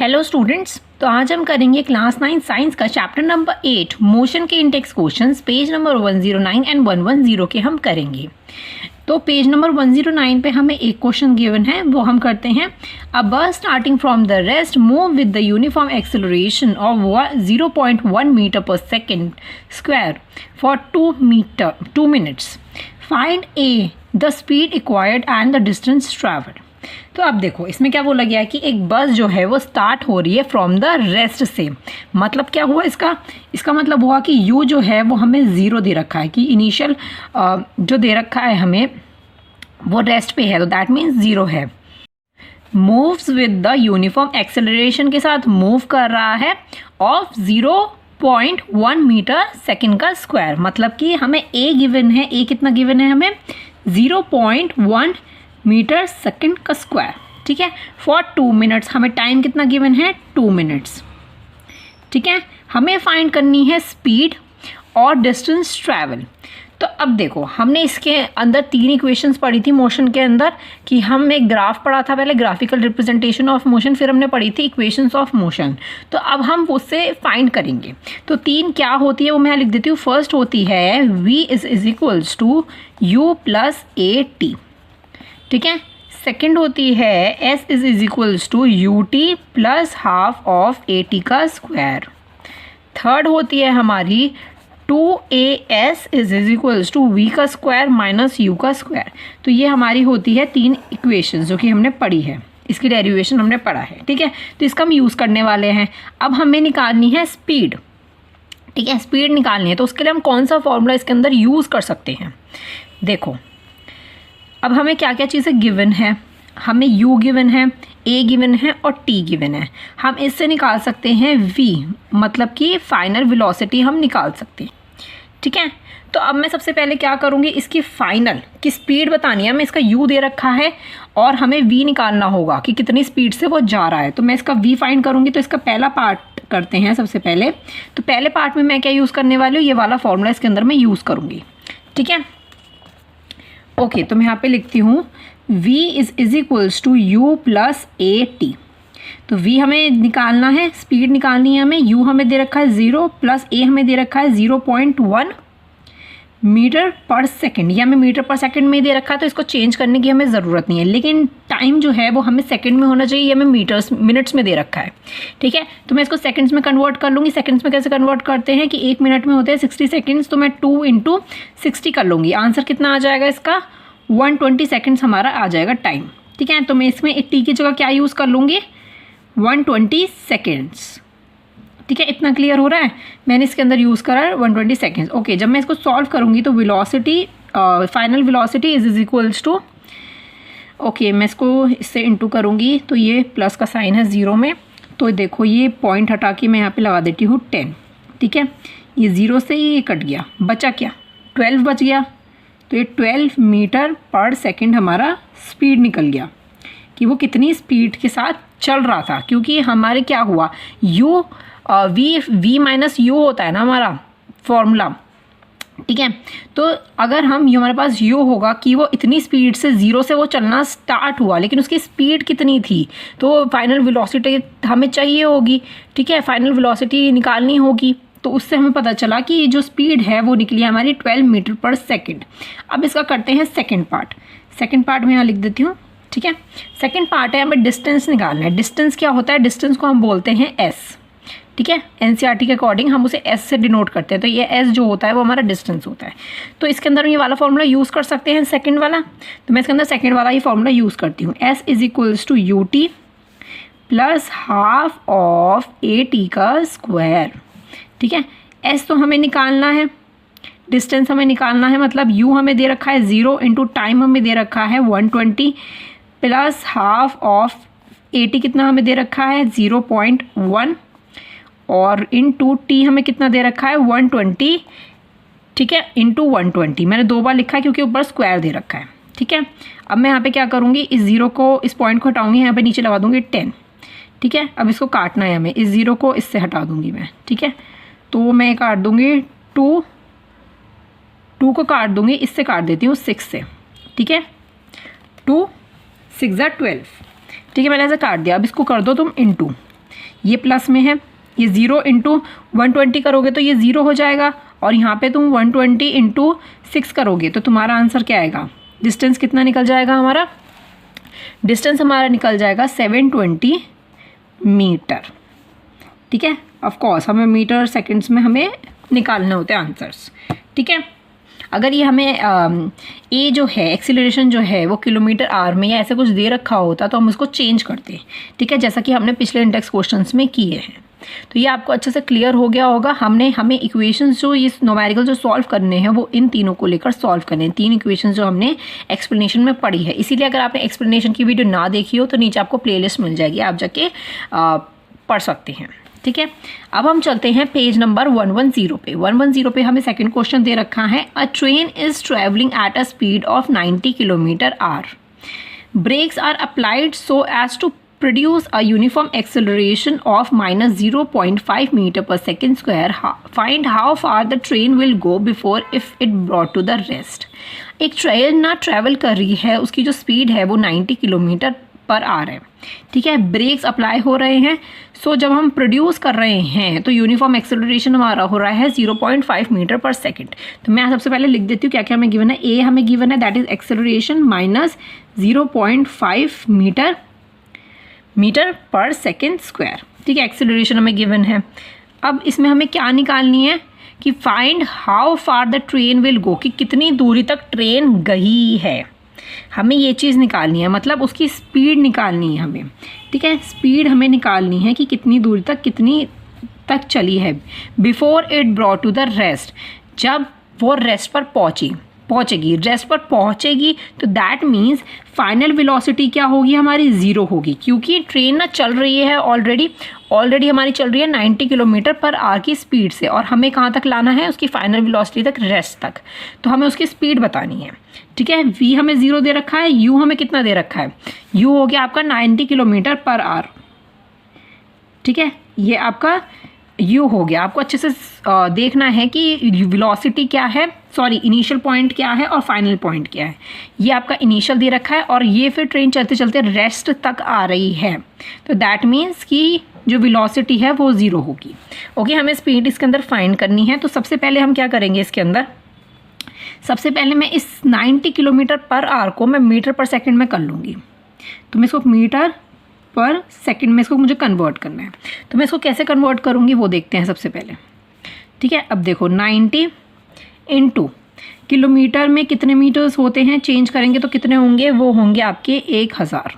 Hello students, तो आज हम करेंगे क्लास 9 साइंस का चैप्टर नंबर 8 मोशन के index questions page number 109 and 110 के हम करेंगे। तो पेज नंबर 109 पे हमें एक क्वेश्चन गिवन है, वो हम करते हैं। A bus starting from the rest move with the uniform acceleration of 0.1 metre पर second square for 2 minutes. Find a the speed acquired and the distance travelled. तो अब देखो, इसमें क्या बोला गया है कि एक बस जो है वो स्टार्ट हो रही है फ्रॉम द रेस्ट से। मतलब क्या हुआ इसका मतलब हुआ कि यू जो है वो हमें ज़ीरो दे रखा है, कि इनिशियल जो दे रखा है हमें वो रेस्ट पे है, तो दैट मीन्स ज़ीरो है। Moves with the uniform acceleration के साथ मूव कर रहा है ऑफ 0.1 मीटर सेकेंड का स्क्वायर। मतलब कि हमें ए गिवन है, ए कितना गिवन है हमें 0.1 मीटर सेकेंड का स्क्वायर, ठीक है। फॉर 2 मिनट्स हमें टाइम कितना गिवन है 2 मिनट्स, ठीक है। हमें फाइंड करनी है स्पीड और डिस्टेंस ट्रैवल। तो अब देखो, हमने इसके अंदर 3 इक्वेशंस पढ़ी थी मोशन के अंदर, कि हम एक ग्राफ पढ़ा था पहले, ग्राफिकल रिप्रेजेंटेशन ऑफ मोशन, फिर हमने पढ़ी थी इक्वेशंस ऑफ मोशन। तो अब हम उससे फाइंड करेंगे। तो 3 क्या होती है वो मैं लिख देती हूँ। फर्स्ट होती है v is equals to u plus a t, ठीक है। सेकेंड होती है s is equals to u t plus half of a t का स्क्वायर। थर्ड होती है हमारी 2as is equals to v का स्क्वायर माइनस u का स्क्वायर। तो ये हमारी होती है 3 इक्वेशन जो कि हमने पढ़ी है, इसकी डेरिवेशन हमने पढ़ा है, ठीक है। तो इसका हम यूज़ करने वाले हैं। अब हमें निकालनी है स्पीड, ठीक है। स्पीड निकालनी है तो उसके लिए हम कौन सा फॉर्मूला इसके अंदर यूज़ कर सकते हैं। देखो, अब हमें क्या क्या चीज़ें गिवन है, हमें u गिवन है, a गिवन है और t गिवन है। हम इससे निकाल सकते हैं v, मतलब कि फाइनल वेलोसिटी हम निकाल सकते हैं, ठीक है। तो अब मैं सबसे पहले क्या करूँगी, इसकी फाइनल की स्पीड बतानी है। हमें इसका u दे रखा है और हमें v निकालना होगा कि कितनी स्पीड से वो जा रहा है। तो मैं इसका v फाइंड करूँगी। तो इसका पहला पार्ट करते हैं सबसे पहले। तो पहले पार्ट में मैं क्या यूज़ करने वाली हूँ, ये वाला फॉर्मूला इसके अंदर मैं यूज़ करूँगी, ठीक है। ओके, तो मैं यहाँ पे लिखती हूँ v is equals to u plus a t. तो v हमें निकालना है, स्पीड निकालनी है हमें। u हमें दे रखा है 0 प्लस a हमें दे रखा है 0.1 मीटर पर सेकंड। ये हमें मीटर पर सेकंड में दे रखा है, तो इसको चेंज करने की हमें ज़रूरत नहीं है। लेकिन टाइम जो है वो हमें सेकंड में होना चाहिए, ये हमें मिनट्स में दे रखा है, ठीक है। तो मैं इसको सेकंड्स में कन्वर्ट कर लूँगी। सेकंड्स में कैसे कन्वर्ट करते हैं कि 1 मिनट में होते हैं 60 सेकंड्स, तो मैं 2 × 60 कर लूँगी। आंसर कितना आ जाएगा इसका 120 सेकंड्स हमारा आ जाएगा टाइम, ठीक है। तो मैं इसमें टी की जगह क्या यूज़ कर लूँगी 120 सेकेंड्स, ठीक है। इतना क्लियर हो रहा है, मैंने इसके अंदर यूज़ करा है 120 सेकेंड्स। ओके, जब मैं इसको सॉल्व करूँगी तो velocity, final velocity is equals to, okay मैं इसको इससे इंटू करूँगी तो ये प्लस का साइन है 0 में। तो देखो, ये पॉइंट हटा के मैं यहाँ पे लगा देती हूँ 10, ठीक है। ये 0 से ये कट गया, बचा क्या 12 बच गया। तो ये 12 मीटर पर सेकेंड हमारा स्पीड निकल गया, कि वो कितनी स्पीड के साथ चल रहा था। क्योंकि हमारे क्या हुआ, u v माइनस u होता है ना हमारा फॉर्मूला, ठीक है। तो अगर हम हमारे पास u होगा कि वो इतनी स्पीड से 0 से वो चलना स्टार्ट हुआ, लेकिन उसकी स्पीड कितनी थी, तो फाइनल वेलोसिटी हमें चाहिए होगी, ठीक है। फाइनल वेलोसिटी निकालनी होगी। तो उससे हमें पता चला कि जो स्पीड है वो निकली हमारी 12 मीटर पर सेकेंड। अब इसका करते हैं सेकेंड पार्ट। सेकेंड पार्ट में यहाँ लिख देती हूँ, ठीक है। सेकेंड पार्ट है हमें डिस्टेंस निकालना है। डिस्टेंस क्या होता है, डिस्टेंस को हम बोलते हैं s, ठीक है। एनसीईआरटी के अकॉर्डिंग हम उसे s से डिनोट करते हैं। तो ये s जो होता है वो हमारा डिस्टेंस होता है। तो इसके अंदर ये वाला फॉर्मूला यूज़ कर सकते हैं सेकेंड वाला। तो मैं इसके अंदर सेकेंड वाला ही फॉर्मूला यूज़ करती हूँ। s is equals to u t plus half of a t का स्क्वायर, ठीक है। s तो हमें निकालना है, डिस्टेंस हमें निकालना है, मतलब u हमें दे रखा है 0 इंटू टाइम हमें दे रखा है 120 plus half of a T कितना हमें दे रखा है 0.1 और इंटू टी हमें कितना दे रखा है 120, ठीक है, इंटू 120। मैंने 2 बार लिखा है क्योंकि ऊपर स्क्वायर दे रखा है, ठीक है। अब मैं यहाँ पे क्या करूँगी, इस 0 को, इस पॉइंट को हटाऊँगी, यहाँ पे नीचे लगा दूँगी 10, ठीक है। अब इसको काटना है हमें, इस 0 को इससे हटा दूँगी मैं, ठीक है। तो मैं काट दूँगी 2 को काट दूँगी, इससे काट देती हूँ 6 से, ठीक है। 2 6 = 12, ठीक है। मैंने ऐसे काट दिया। अब इसको कर दो तुम इंटू, ये प्लस में है, ये 0 इंटू 120 करोगे तो ये 0 हो जाएगा, और यहाँ पे तुम 120 इंटू 6 करोगे तो तुम्हारा आंसर क्या आएगा, डिस्टेंस कितना निकल जाएगा हमारा, डिस्टेंस हमारा निकल जाएगा 720 मीटर। ठीक है, ऑफ कोर्स हमें मीटर सेकंड्स में हमें निकालने होते हैं आंसर्स। ठीक है, अगर ये हमें ए जो है एक्सीलरेशन जो है वो किलोमीटर आवर में या ऐसे कुछ दे रखा होता तो हम उसको चेंज करते। ठीक है, जैसा कि हमने पिछले इंडेक्स क्वेश्चंस में किए हैं। तो ये आपको अच्छे से क्लियर हो गया होगा। हमें इक्वेशंस जो इस न्यूमेरिकल जो सॉल्व करने हैं वो इन तीनों को लेकर सॉल्व करने हैं। 3 इक्वेशंस जो हमने एक्सप्लेनेशन में पढ़ी है, इसीलिए अगर आपने एक्सप्लेनेशन की वीडियो ना देखी हो तो नीचे आपको प्लेलिस्ट मिल जाएगी, आप जाके पढ़ सकते हैं। ठीक है, अब हम चलते हैं पेज नंबर 110 पे। 110 पे हमें सेकंड क्वेश्चन दे रखा है, a train is travelling at a speed of 90 kilometer hour, brakes are applied so as to produce a uniform acceleration of minus 0.5 meter per second square. Find how far the train will go before if it brought to the rest. एक train ना travel कर रही है, उसकी जो speed है वो 90 kilometre per hour है। ठीक है, ब्रेक्स अप्लाई हो रहे हैं, सो जब हम प्रोड्यूस कर रहे हैं तो यूनिफॉर्म एक्सेलरेशन हमारा हो रहा है 0.5 मीटर पर सेकेंड। तो मैं सबसे पहले लिख देती हूँ क्या क्या हमें गिवन है। ए हमें गिवन है that is acceleration minus 0.5 meter पर सेकेंड स्क्वायर। ठीक है, एक्सेलरेशन हमें गिवन है। अब इसमें हमें क्या निकालनी है कि find how far the train will go, कि कितनी दूरी तक ट्रेन गई है, हमें ये चीज़ निकालनी है, मतलब उसकी स्पीड निकालनी है हमें। ठीक है, स्पीड हमें निकालनी है कि कितनी दूरी तक कितनी तक चली है before it brought to the rest, जब वो रेस्ट पर पहुँचेगी, रेस्ट पर पहुँचेगी तो दैट मीन्स फाइनल वेलोसिटी क्या होगी हमारी, 0 होगी, क्योंकि ट्रेन ना चल रही है ऑलरेडी हमारी चल रही है 90 किलोमीटर पर आवर की स्पीड से, और हमें कहाँ तक लाना है, उसकी फाइनल वेलोसिटी तक, रेस्ट तक। तो हमें उसकी स्पीड बतानी है। ठीक है, v हमें 0 दे रखा है, u हमें कितना दे रखा है, u हो गया आपका 90 किलोमीटर पर आवर। ठीक है, ये आपका u हो गया। आपको अच्छे से देखना है कि वेलोसिटी क्या है, सॉरी इनिशियल पॉइंट क्या है और फाइनल पॉइंट क्या है। ये आपका इनिशियल दे रखा है और ये फिर ट्रेन चलते चलते रेस्ट तक आ रही है, तो दैट मीन्स कि जो वेलोसिटी है वो 0 होगी। ओके, हमें स्पीड इसके अंदर फाइंड करनी है। तो सबसे पहले हम क्या करेंगे इसके अंदर, सबसे पहले मैं इस 90 किलोमीटर पर आवर को मैं मीटर पर सेकेंड में कर लूँगी। तो मैं इसको मीटर पर सेकंड में इसको मुझे कन्वर्ट करना है, तो मैं इसको कैसे कन्वर्ट करूँगी वो देखते हैं सबसे पहले। ठीक है, अब देखो 90 इंटू किलोमीटर में कितने मीटर्स होते हैं, चेंज करेंगे तो कितने होंगे, वो होंगे आपके 1000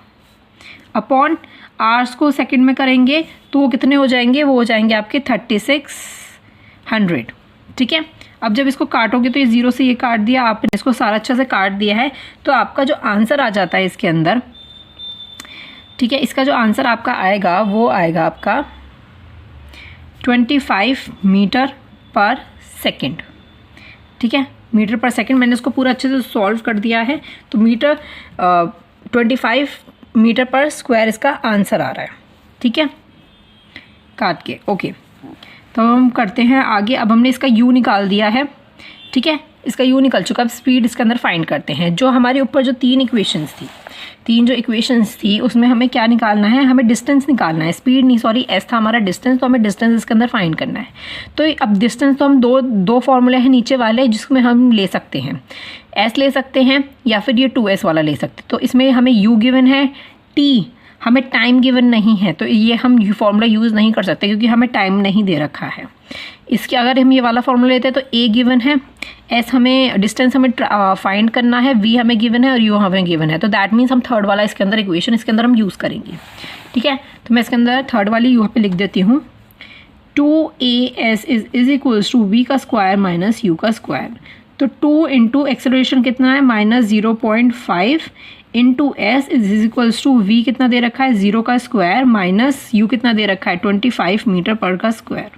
अपॉन आवर्स को सेकंड में करेंगे तो वो कितने हो जाएंगे, वो हो जाएंगे आपके 3600। ठीक है, अब जब इसको काटोगे तो ये 0 से ये काट दिया, आपने इसको सारा अच्छा से काट दिया है, तो आपका जो आंसर आ जाता है इसके अंदर, ठीक है, इसका जो आंसर आपका आएगा वो आएगा आपका 25 मीटर पर सेकेंड। ठीक है, मीटर पर सेकेंड, मैंने इसको पूरा अच्छे से सॉल्व कर दिया है, तो 25 मीटर पर स्क्वायर इसका आंसर आ रहा है। ठीक है, काट के ओके, तो हम करते हैं आगे। अब हमने इसका u निकाल दिया है। ठीक है, इसका u निकल चुका। अब स्पीड इसके अंदर फाइंड करते हैं। जो हमारे ऊपर जो 3 इक्वेशंस थी उसमें हमें क्या निकालना है, हमें डिस्टेंस निकालना है, स्पीड नहीं, सॉरी s था हमारा डिस्टेंस, तो हमें डिस्टेंस इसके अंदर फाइंड करना है। तो अब डिस्टेंस तो हम दो फॉर्मूले हैं नीचे वाले जिसमें हम ले सकते हैं, s ले सकते हैं या फिर ये 2s वाला ले सकते हैं। तो इसमें हमें u गिवन है, t हमें टाइम गिवन नहीं है, तो ये हम फॉर्मूला यूज़ नहीं कर सकते क्योंकि हमें टाइम नहीं दे रखा है। इसके अगर हम ये वाला फॉर्मूला लेते हैं तो a गिवन है, s हमें डिस्टेंस हमें फाइंड करना है, v हमें गिवन है और u हमें गिवन है, तो दैट मीन्स हम थर्ड वाला इसके अंदर इक्वेशन इसके अंदर हम यूज़ करेंगे। ठीक है, तो मैं इसके अंदर थर्ड वाली यहाँ पे लिख देती हूँ, 2as is equals to v का स्क्वायर माइनस u का स्क्वायर। तो 2 इंटू एक्सेलरेशन कितना है, minus 0.5 into s is equals to v कितना दे रखा है, 0 का स्क्वायर माइनस u कितना दे रखा है, 25 मीटर पर का स्क्वायर,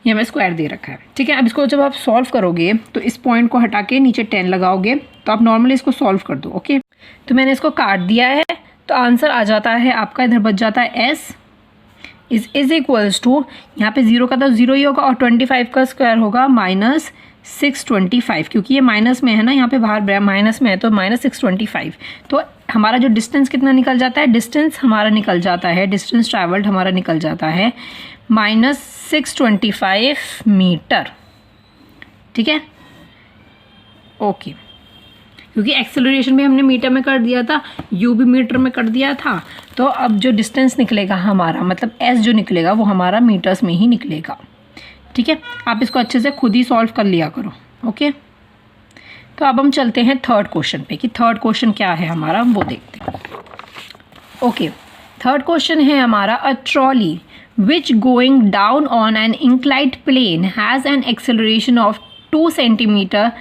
ये हमें स्क्वायर दे रखा है। ठीक है, अब इसको जब आप सॉल्व करोगे तो इस पॉइंट को हटा के नीचे 10 लगाओगे, तो आप नॉर्मली इसको सॉल्व कर दो। ओके, तो मैंने इसको काट दिया है, तो आंसर आ जाता है आपका, इधर बच जाता है s इज इक्वल्स टू, यहाँ पे 0 का तो 0 ही होगा और 25 का स्क्वायर होगा माइनस 625, क्योंकि ये माइनस में है ना, यहाँ पे बाहर माइनस में है तो -625। तो हमारा जो डिस्टेंस कितना निकल जाता है, डिस्टेंस हमारा निकल जाता है, डिस्टेंस ट्रैवल्ड हमारा निकल जाता है -625 मीटर। ठीक है, ओके, क्योंकि एक्सेलरेशन भी हमने मीटर में कर दिया था, यू भी मीटर में कर दिया था, तो अब जो डिस्टेंस निकलेगा हमारा, मतलब एस जो निकलेगा वो हमारा मीटर्स में ही निकलेगा। ठीक है, आप इसको अच्छे से खुद ही सॉल्व कर लिया करो। ओके, तो अब हम चलते हैं थर्ड क्वेश्चन पे कि थर्ड क्वेश्चन क्या है हमारा, वो देखते हैं। ओके, थर्ड क्वेश्चन है हमारा, a trolley which going down on an inclined plane has an acceleration of 2 centimeter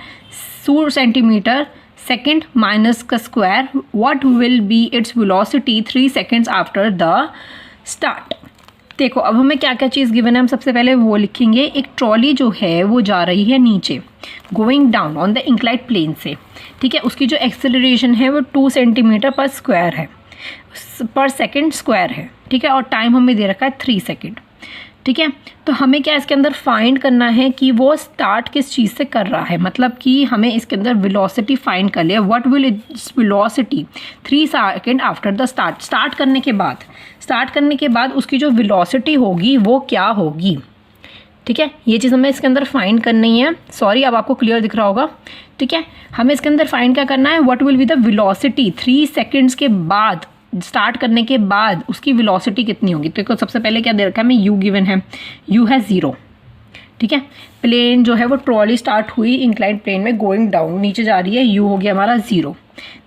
second minus का square, what will be its velocity 3 seconds after the start। देखो अब हमें क्या क्या चीज़ गिवन है, हम सबसे पहले वो लिखेंगे। एक ट्रॉली जो है वो जा रही है नीचे, going down on the inclined plane से। ठीक है, उसकी जो एक्सेलरेशन है वो 2 सेंटीमीटर पर स्क्वायर है, पर सेकंड स्क्वायर है। ठीक है, और टाइम हमें दे रखा है 3 सेकंड। ठीक है, तो हमें क्या इसके अंदर फाइंड करना है कि वो स्टार्ट किस चीज़ से कर रहा है, मतलब कि हमें इसके अंदर वेलोसिटी फाइंड कर लिया। What will its velocity 3 second after the start. Start करने के बाद उसकी जो वेलोसिटी होगी वो क्या होगी। ठीक है, ये चीज़ हमें इसके अंदर फाइंड करनी है। सॉरी, अब आपको क्लियर दिख रहा होगा। ठीक है, हमें इसके अंदर फाइंड क्या करना है, what will be the velocity 3 seconds के बाद, स्टार्ट करने के बाद उसकी वेलोसिटी कितनी होगी। तो सबसे पहले क्या दे रखा है, हमें यू गिवन है, यू है 0। ठीक है, प्लेन जो है वो ट्रॉली स्टार्ट हुई इंक्लाइंड प्लेन में, गोइंग डाउन नीचे जा रही है, यू हो गया हमारा 0।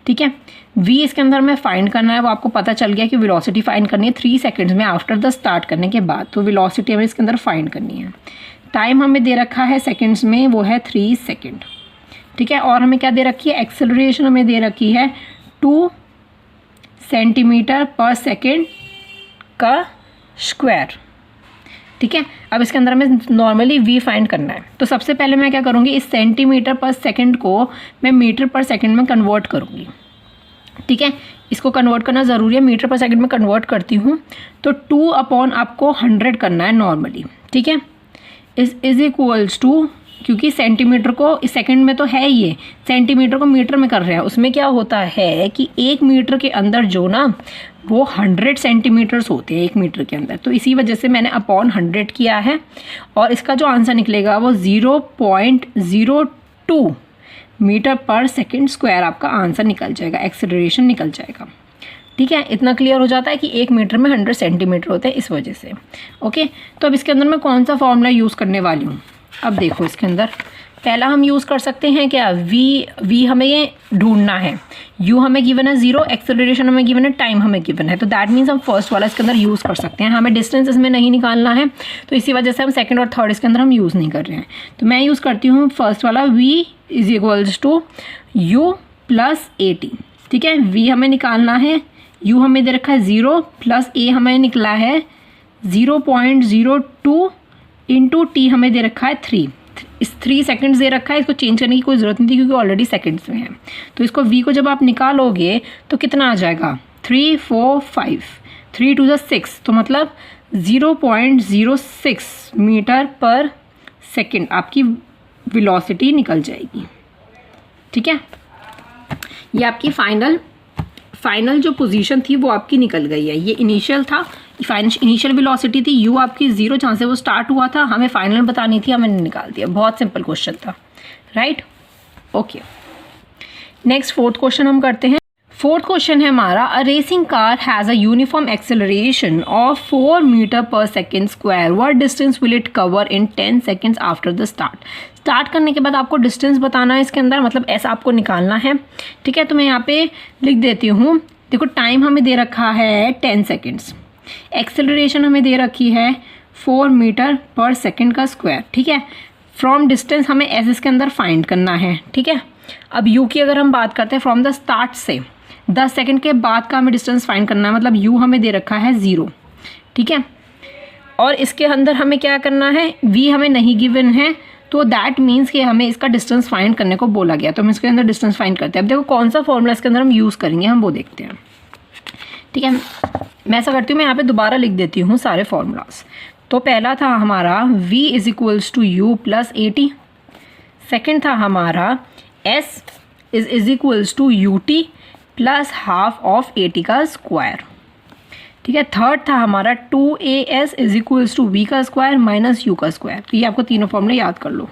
ठीक है, वी इसके अंदर हमें फाइंड करना है, वो आपको पता चल गया कि वेलोसिटी फाइंड करनी है 3 सेकेंड्स में आफ्टर द स्टार्ट करने के बाद। तो वेलोसिटी हमें इसके अंदर फाइंड करनी है। टाइम हमें दे रखा है सेकेंड्स में, वो है 3 सेकेंड। ठीक है, और हमें क्या दे रखी है, एक्सेलरेशन हमें दे रखी है 2 सेंटीमीटर पर सेकेंड का स्क्वायर। ठीक है, अब इसके अंदर हमें नॉर्मली वी फाइंड करना है। तो सबसे पहले मैं क्या करूँगी, इस सेंटीमीटर पर सेकेंड को मैं मीटर पर सेकेंड में कन्वर्ट करूँगी। ठीक है, इसको कन्वर्ट करना ज़रूरी है, मीटर पर सेकेंड में कन्वर्ट करती हूँ। तो 2 अपॉन आपको 100 करना है नॉर्मली। ठीक है, इज इक्वल्स टू, क्योंकि सेंटीमीटर को इस सेकंड में तो है, ये सेंटीमीटर को मीटर में कर रहे हैं, उसमें क्या होता है कि 1 मीटर के अंदर जो ना वो 100 सेंटीमीटर्स होते हैं 1 मीटर के अंदर। तो इसी वजह से मैंने अपॉन 100 किया है, और इसका जो आंसर निकलेगा वो 0.02 मीटर पर सेकेंड स्क्वायर आपका आंसर निकल जाएगा, एक्सेलरेशन निकल जाएगा। ठीक है, इतना क्लियर हो जाता है कि 1 मीटर में 100 सेंटीमीटर होते हैं इस वजह से। ओके, तो अब इसके अंदर मैं कौन सा फॉर्मूला यूज़ करने वाली हूँ। अब देखो इसके अंदर पहला हम यूज़ कर सकते हैं क्या, वी हमें ये ढूंढना है, यू हमें गिवन है 0, एक्सेलरेशन हमें गिवन है, टाइम हमें गिवन है। तो दैट मीन्स हम फर्स्ट वाला इसके अंदर यूज़ कर सकते हैं। हमें डिस्टेंस इसमें नहीं निकालना है, तो इसी वजह से हम सेकंड और थर्ड इसके अंदर हम यूज़ नहीं कर रहे हैं। तो मैं यूज़ करती हूँ फर्स्ट वाला, v is equals to u plus AT। ठीक है, v हमें निकालना है, u हमें दे रखा है 0 प्लस a हमें निकला है 0.02 इंटू टी हमें दे रखा है 3। इस 3 सेकेंड्स दे रखा है, इसको चेंज करने की कोई ज़रूरत नहीं थी क्योंकि ऑलरेडी सेकेंड्स में है। तो इसको v को जब आप निकालोगे तो कितना आ जाएगा, 3 4 5, 3 2 6, तो मतलब 0.06 मीटर पर सेकेंड आपकी वेलोसिटी निकल जाएगी। ठीक है, ये आपकी फाइनल जो पोजीशन थी वो आपकी निकल गई है। ये इनिशियल था, इनिशियल वेलोसिटी थी, यू आपकी 0 जहाँ से वो स्टार्ट हुआ था, हमें फाइनल बतानी थी, हमने निकाल दिया। बहुत सिंपल क्वेश्चन था, right. Okay, next fourth question हम करते हैं। फोर्थ क्वेश्चन है हमारा, a racing car has a uniform acceleration of 4 metre पर second square, what distance will it cover in 10 seconds after the start. Start करने के बाद आपको डिस्टेंस बताना है इसके अंदर, मतलब ऐसा आपको निकालना है। ठीक है, तो मैं यहाँ पे लिख देती हूँ। देखो टाइम हमें दे रखा है 10 सेकेंड्स, एक्सेलरेशन हमें दे रखी है 4 मीटर पर सेकेंड का स्क्वायर। ठीक है, फ्रॉम डिस्टेंस हमें एस इसके अंदर फाइंड करना है। ठीक है, अब यू की अगर हम बात करते हैं फ्रॉम द स्टार्ट से 10 सेकेंड के बाद का हमें डिस्टेंस फाइंड करना है, मतलब यू हमें दे रखा है 0। ठीक है, और इसके अंदर हमें क्या करना है, वी हमें नहीं गिवन है, तो दैट मीन्स कि हमें इसका डिस्टेंस फाइंड करने को बोला गया, तो हम इसके अंदर डिस्टेंस फाइंड करते हैं। अब देखो कौन सा फॉर्मूला इसके अंदर हम यूज़ करेंगे, हम वो देखते हैं। ठीक है, मैं ऐसा करती हूँ, मैं यहाँ पे दोबारा लिख देती हूँ सारे फॉर्मूलाज। तो पहला था हमारा v is equals to u plus AT, second था हमारा s is equals to ut plus half of at का स्क्वायर। ठीक है, थर्ड था हमारा 2as is equals to v का स्क्वायर माइनस u का स्क्वायर। तो ये आपको तीनों फॉर्मूले याद कर लो,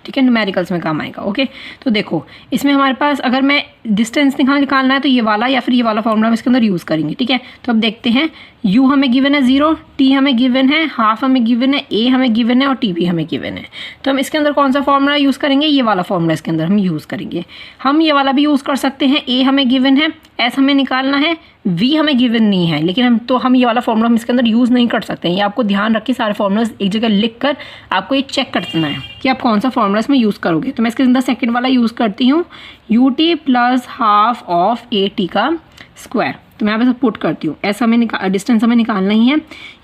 ठीक है, न्यूमेरिकल्स में काम आएगा। ओके, तो देखो इसमें हमारे पास अगर मैं डिस्टेंस निकालना है तो ये वाला या फिर ये वाला फॉर्मूला हम इसके अंदर यूज़ करेंगे। ठीक है, तो अब देखते हैं, u हमें गिवन है 0, t हमें गिवन है, हाफ हमें गिवन है, a हमें गिवन है और t भी हमें गिवन है। तो हम इसके अंदर कौन सा फॉर्मूला यूज़ करेंगे? ये वाला फॉर्मूला इसके अंदर हम यूज़ करेंगे। हम ये वाला भी यूज़ कर सकते हैं, a हमें गिवन है, s हमें निकालना है, v हमें गिवन नहीं है, लेकिन हम ये वाला फॉर्मूला हम इसके अंदर यूज़ नहीं कर सकते हैं। ये आपको ध्यान रख के सारे फॉर्मूलाज एक जगह लिख कर आपको ये चेक करना है कि आप कौन सा फॉर्मूला इसमें यूज़ करोगे। तो मैं इसके अंदर सेकंड वाला यूज़ करती हूँ, ut plus half of at का स्क्वायर। तो मैं यहाँ पे पुट करती हूँ, s हमें डिस्टेंस हमें निकालना ही है,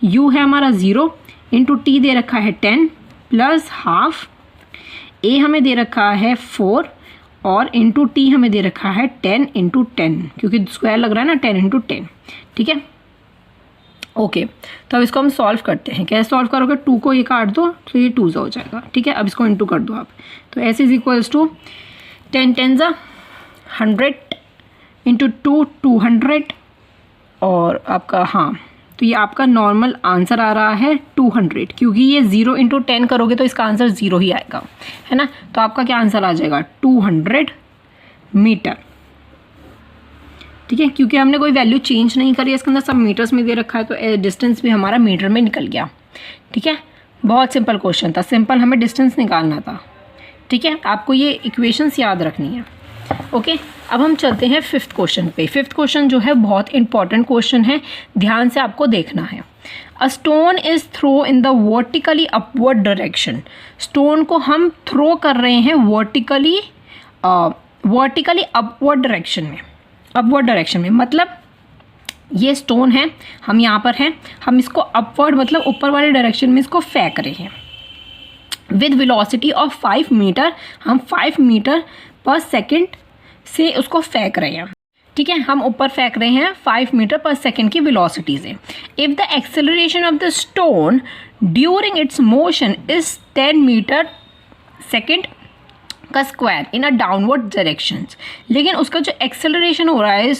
u है हमारा 0 इंटू t दे रखा है 10 प्लस हाफ, a हमें दे रखा है 4 और इंटू टी हमें दे रखा है 10 इंटू 10, क्योंकि स्क्वायर लग रहा है ना 10 इंटू 10। ठीक है, ओके, तो अब इसको हम सॉल्व करते हैं। कैसे सॉल्व करोगे? 2 को ये काट दो तो ये 2 हो जाएगा। ठीक है, अब इसको इंटू कर दो आप, तो s is equals to 10 10 100 into 2 200 और आपका तो ये आपका नॉर्मल आंसर आ रहा है 200, क्योंकि ये 0 इंटू 10 करोगे तो इसका आंसर 0 ही आएगा, है ना। तो आपका क्या आंसर आ जाएगा? 200 मीटर। ठीक है, क्योंकि हमने कोई वैल्यू चेंज नहीं करी, इसके अंदर सब मीटर्स में दे रखा है, तो डिस्टेंस भी हमारा मीटर में निकल गया। ठीक है, बहुत सिंपल क्वेश्चन था, सिंपल हमें डिस्टेंस निकालना था। ठीक है, आपको ये इक्वेशंस याद रखनी है। ओके, अब हम चलते हैं फिफ्थ क्वेश्चन पे। फिफ्थ क्वेश्चन जो है बहुत इंपॉर्टेंट क्वेश्चन है, ध्यान से आपको देखना है। A stone is throw in the vertically upward direction. Stone को हम थ्रो कर रहे हैं वर्टिकली अपवर्ड डायरेक्शन में, मतलब ये स्टोन है, हम यहाँ पर हैं, हम इसको अपवर्ड मतलब ऊपर वाले डायरेक्शन में इसको फेंक रहे हैं विद वेलोसिटी ऑफ 5 मीटर। हम 5 मीटर पर सेकेंड से उसको फेंक रहे हैं। ठीक है, हम ऊपर फेंक रहे हैं 5 मीटर पर सेकेंड की वेलोसिटी से। If the acceleration of the stone during its motion is 10 metre second का square in a downward directions, लेकिन उसका जो एक्सेलरेशन हो रहा है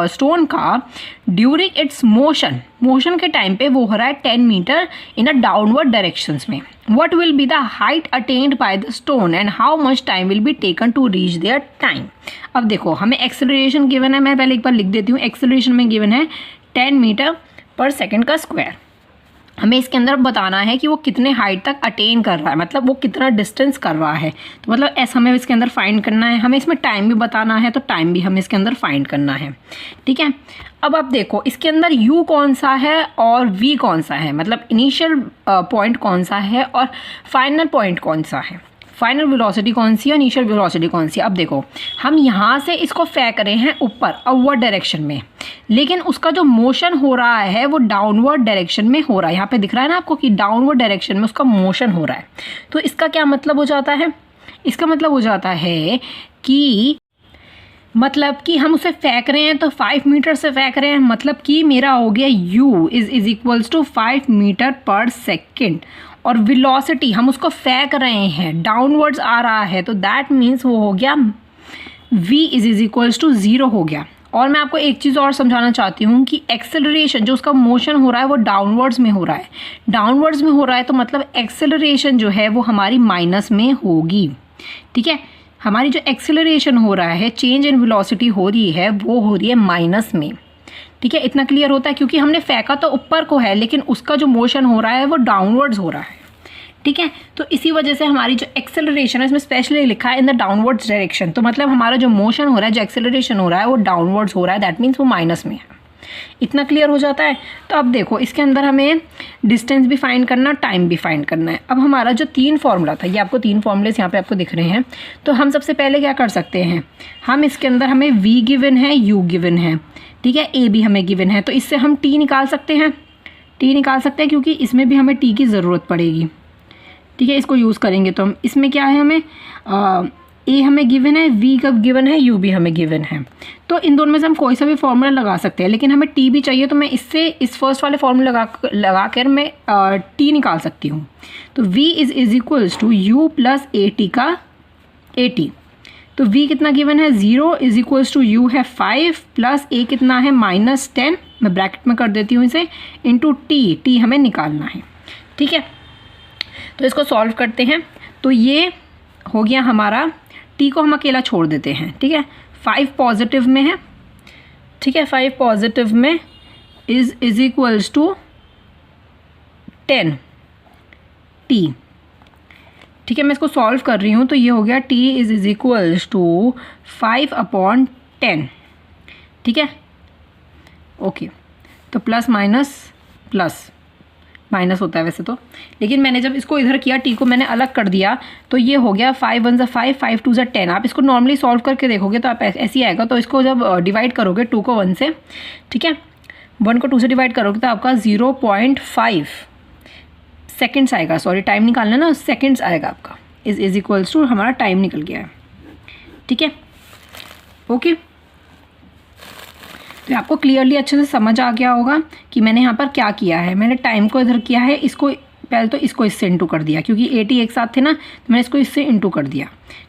स्टोन का ड्यूरिंग इट्स मोशन के टाइम पे वो हो रहा है 10 metre in a downward directions में। What will be the height attained by the stone and how much time will be taken to reach there time. अब देखो हमें एक्सेलरेशन गिवन है, मैं पहले एक बार लिख देती हूँ। एक्सेलरेशन में गिवन है 10 मीटर पर सेकेंड का स्क्वायर। हमें इसके अंदर बताना है कि वो कितने हाइट तक अटेन कर रहा है, मतलब वो कितना डिस्टेंस कर रहा है। तो मतलब एस हमें इसके अंदर फाइंड करना है, हमें इसमें टाइम भी बताना है, तो टाइम भी हमें इसके अंदर फाइंड करना है। ठीक है, अब आप देखो इसके अंदर u कौन सा है और v कौन सा है, मतलब इनिशियल पॉइंट कौन सा है और फाइनल पॉइंट कौन सा है, फाइनल वेलोसिटी कौन सी है और इनिशियल वेलोसिटी कौन सी है। अब देखो हम यहाँ से इसको फेंक रहे हैं ऊपर अपवर्ड डायरेक्शन में, लेकिन उसका जो मोशन हो रहा है वो डाउनवर्ड डायरेक्शन में हो रहा है। यहाँ पे दिख रहा है ना आपको कि डाउनवर्ड डायरेक्शन में उसका मोशन हो रहा है। तो इसका क्या मतलब हो जाता है? इसका मतलब हो जाता है कि हम उसे फेंक रहे हैं तो 5 मीटर से फेंक रहे हैं, मतलब कि मेरा हो गया u is equals to 5 metre पर सेकेंड, और वेलोसिटी हम उसको फेंक रहे हैं डाउनवर्ड्स आ रहा है, तो दैट मीन्स वो हो गया v इज इक्वल्स टू 0 हो गया। और मैं आपको एक चीज़ और समझाना चाहती हूँ कि एक्सेलरेशन जो उसका मोशन हो रहा है वो डाउनवर्ड्स में हो रहा है। डाउनवर्ड्स में हो रहा है तो मतलब एक्सेलरेशन जो है वो हमारी माइनस में होगी। ठीक है, हमारी जो एक्सेलरेशन हो रहा है, चेंज इन वेलोसिटी हो रही है, वो हो रही है माइनस में। ठीक है, इतना क्लियर होता है, क्योंकि हमने फेंका तो ऊपर को है, लेकिन उसका जो मोशन हो रहा है वो डाउनवर्ड्स हो रहा है। ठीक है, तो इसी वजह से हमारी जो एक्सेलरेशन है इसमें स्पेशली लिखा है इन द डाउनवर्ड्स डायरेक्शन, तो मतलब हमारा जो मोशन हो रहा है, जो एक्सेलरेशन हो रहा है वो डाउनवर्ड्स हो रहा है, दैट मीन्स वो माइनस में है। इतना क्लियर हो जाता है। तो अब देखो इसके अंदर हमें डिस्टेंस भी फाइंड करना, टाइम भी फाइंड करना है। अब हमारा जो 3 फॉर्मूला था, ये आपको 3 फॉर्मूलेस यहाँ पे आपको दिख रहे हैं, तो हम सबसे पहले क्या कर सकते हैं, हम इसके अंदर हमें v गिवन है, u गिवन है, ठीक है, a भी हमें गिवन है, तो इससे हम t निकाल सकते हैं, क्योंकि इसमें भी हमें t की ज़रूरत पड़ेगी। ठीक है, इसको यूज़ करेंगे तो हम इसमें क्या है, हमें a हमें गिवन है, v कब गिवन है, u भी हमें गिवन है, तो इन दोनों में से हम कोई सा भी फॉर्मूला लगा सकते हैं, लेकिन हमें t भी चाहिए, तो मैं इससे इस फर्स्ट वाले फॉर्मूला लगा कर मैं t निकाल सकती हूँ। तो v is equals to u plus a t का 80। तो v कितना गिवन है 0 इज इक्वल्स टू u है 5 प्लस a कितना है -10, मैं ब्रैकेट में कर देती हूँ इसे, इंटू t हमें निकालना है। ठीक है, तो इसको सॉल्व करते हैं। तो ये हो गया हमारा, t को हम अकेला छोड़ देते हैं। ठीक है, 5 पॉजिटिव में है। ठीक है, 5 पॉजिटिव में इज इक्वल्स टू 10 t। ठीक है, मैं इसको सॉल्व कर रही हूँ, तो ये हो गया t इज इक्वल्स टू 5/10। ठीक है, ओके, तो प्लस माइनस होता है वैसे तो, लेकिन मैंने जब इसको इधर किया, t को मैंने अलग कर दिया, तो ये हो गया 5 1 5 5 2 10। आप इसको नॉर्मली सॉल्व करके देखोगे तो आप ऐसे ही आएगा। तो इसको जब डिवाइड करोगे 2 को 1 से, ठीक है, 1 को 2 से डिवाइड करोगे तो आपका 0.5 सेकेंड्स आएगा। सॉरी, टाइम निकालना ना, सेकेंड्स आएगा आपका। इज इक्वल्स टू हमारा टाइम निकल गया है। ठीक है, ओके, तो आपको क्लियरली अच्छे से समझ आ गया होगा कि मैंने यहाँ पर क्या किया है। मैंने टाइम को इधर किया है, इसको पहले तो इसको इससे इंटू कर दिया, क्योंकि 80 एक साथ थे ना, तो मैंने इसको इससे इंटू कर दिया।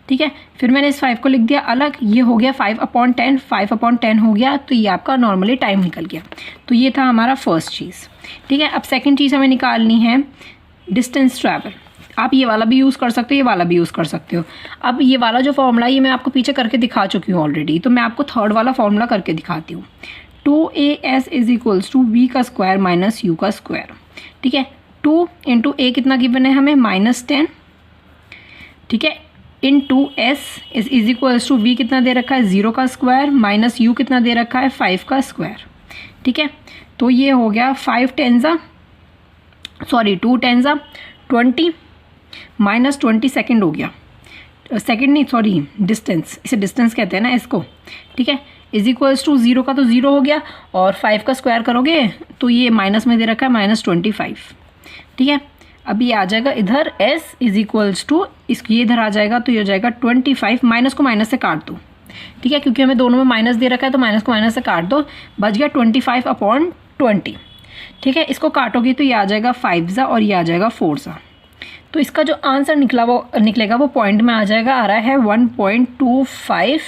ठीक है, फिर मैंने इस 5 को लिख दिया अलग, ये हो गया 5/10, 5/10 हो गया, तो ये आपका नॉर्मली टाइम निकल गया। तो ये था हमारा फर्स्ट चीज़। ठीक है, अब सेकेंड चीज़ हमें निकालनी है डिस्टेंस ट्रैवल। आप ये वाला भी यूज़ कर सकते हो, ये वाला भी यूज़ कर सकते हो। अब ये वाला जो फॉर्मूला ये मैं आपको पीछे करके दिखा चुकी हूँ ऑलरेडी, तो मैं आपको थर्ड वाला फॉर्मूला करके दिखाती हूँ। 2as is equals to v का स्क्वायर माइनस u का स्क्वायर। ठीक है, 2 इंटू a कितना गिवन है हमें -10। ठीक है, into s is equals to v कितना दे रखा है 0 का स्क्वायर माइनस u कितना दे रखा है 5 का स्क्वायर। ठीक है, तो ये हो गया 2 10 20 माइनस 20 सेकेंड हो गया, सेकेंड नहीं सॉरी डिस्टेंस, इसे डिस्टेंस कहते हैं ना इसको। ठीक है, इज इक्वल्स टू 0 का तो 0 हो गया, और 5 का स्क्वायर करोगे तो ये माइनस में दे रखा है -25। ठीक है, अब ये आ जाएगा इधर s इज इक्वल्स टू, ये इधर आ जाएगा तो ये हो जाएगा 25, माइनस को माइनस से काट दो। ठीक है, क्योंकि हमें दोनों में माइनस दे रखा है तो माइनस को माइनस से काट दो, बच गया 25/20। ठीक है, इसको काटोगे तो ये आ जाएगा 5 और ये आ जाएगा 4। तो इसका जो आंसर निकलेगा वो पॉइंट में आ जाएगा, आ रहा है 1.25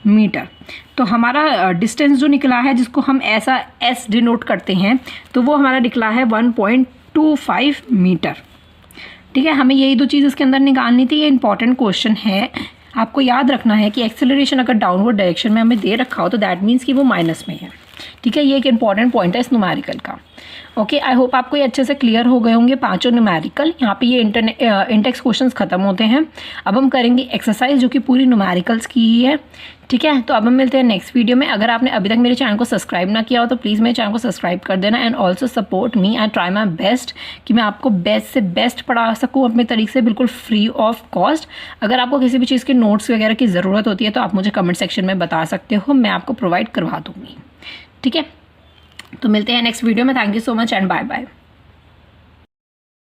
मीटर। तो हमारा डिस्टेंस जो निकला है, जिसको हम ऐसा s डिनोट करते हैं, तो वो हमारा निकला है 1.25 मीटर। ठीक है, हमें यही दो चीज़ इसके अंदर निकालनी थी। ये इंपॉर्टेंट क्वेश्चन है, आपको याद रखना है कि एक्सेलरेशन अगर डाउनवर्ड डायरेक्शन में हमें दे रखा हो तो दैट मीन्स कि वो माइनस में है। ठीक है, ये एक इंपॉर्टेंट पॉइंट है इस न्यूमेरिकल का। ओके, आई होप आपको ये अच्छे से क्लियर हो गए होंगे पांचों न्यूमेरिकल। यहाँ पे ये इंटेक्स क्वेश्चंस खत्म होते हैं। अब हम करेंगे एक्सरसाइज जो कि पूरी न्यूमेरिकल्स की ही है। ठीक है, तो अब हम मिलते हैं नेक्स्ट वीडियो में। अगर आपने अभी तक मेरे चैनल को सब्सक्राइब ना किया हो तो प्लीज़ मेरे चैनल को सब्सक्राइब कर देना, and also support me. I try my best कि मैं आपको बेस्ट से बेस्ट पढ़ा सकूँ अपने तरीके से, बिल्कुल फ्री ऑफ कॉस्ट। अगर आपको किसी भी चीज़ के नोट्स वगैरह की ज़रूरत होती है तो आप मुझे कमेंट सेक्शन में बता सकते हो, मैं आपको प्रोवाइड करवा दूँगी। ठीक है, तो मिलते हैं नेक्स्ट वीडियो में। Thank you so much and bye bye.